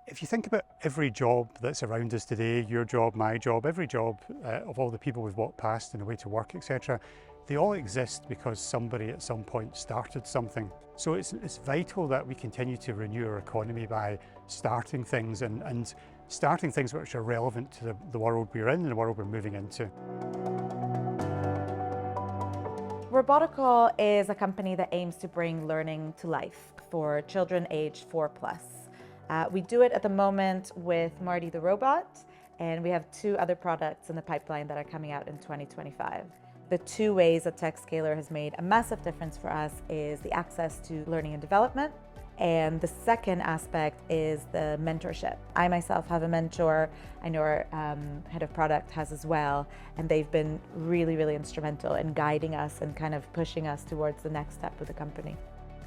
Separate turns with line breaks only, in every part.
If you think about every job that's around us today, your job, my job, every job of all the people we've walked past on the way to work, etc., they all exist because somebody at some point started something. So it's vital that we continue to renew our economy by starting things and starting things which are relevant to the world we're in and the world we're moving into.
Robotical is a company that aims to bring learning to life for children aged 4+. We do it at the moment with Marty the robot, and we have 2 other products in the pipeline that are coming out in 2025. The 2 ways that Techscaler has made a massive difference for us is the access to learning and development, and the second aspect is the mentorship. I myself have a mentor. I know our head of product has as well, and they've been really instrumental in guiding us and kind of pushing us towards the next step with the company.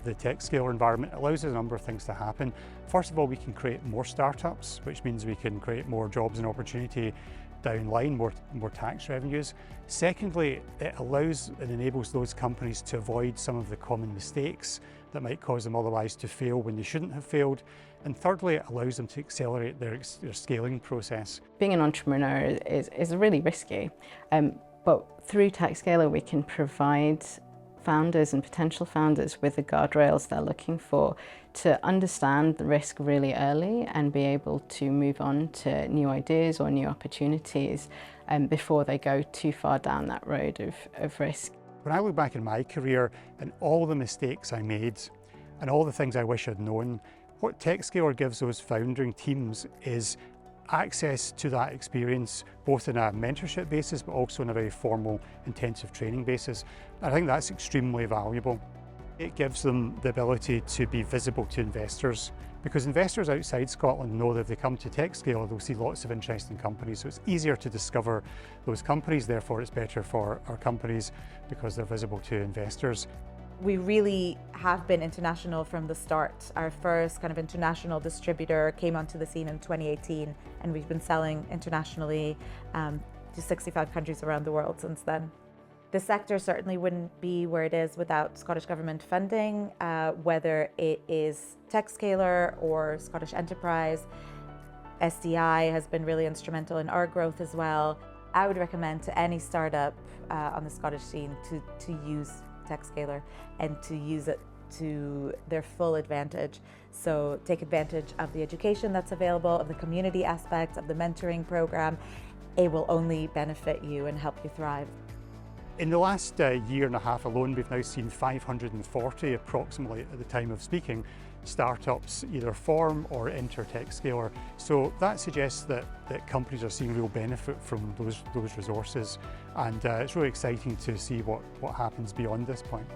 The Techscaler environment allows us a number of things to happen. First of all, we can create more startups, which means we can create more jobs and opportunity down the line, more tax revenues. Secondly, it allows and enables those companies to avoid some of the common mistakes that might cause them otherwise to fail when they shouldn't have failed. And thirdly, it allows them to accelerate their scaling process.
Being an entrepreneur is really risky, but through Techscaler we can provide founders and potential founders with the guardrails they're looking for to understand the risk really early and be able to move on to new ideas or new opportunities before they go too far down that road of risk.
When I look back in my career and all the mistakes I made and all the things I wish I'd known, what Techscaler gives those founding teams is access to that experience, both in a mentorship basis, but also in a very formal, intensive training basis. I think that's extremely valuable. It gives them the ability to be visible to investors, because investors outside Scotland know that if they come to Techscaler, they'll see lots of interesting companies. So it's easier to discover those companies, therefore it's better for our companies because they're visible to investors.
We really have been international from the start. Our first kind of international distributor came onto the scene in 2018, and we've been selling internationally to 65 countries around the world since then. The sector certainly wouldn't be where it is without Scottish Government funding, whether it is Techscaler or Scottish Enterprise. SDI has been really instrumental in our growth as well. I would recommend to any startup on the Scottish scene to use Techscaler and to use it to their full advantage. So take advantage of the education that's available, of the community aspects, of the mentoring program. It will only benefit you and help you thrive.
In the last year and a half alone, we've now seen 540 approximately at the time of speaking startups either form or enter Techscaler. So that suggests that companies are seeing real benefit from those resources, and it's really exciting to see what happens beyond this point.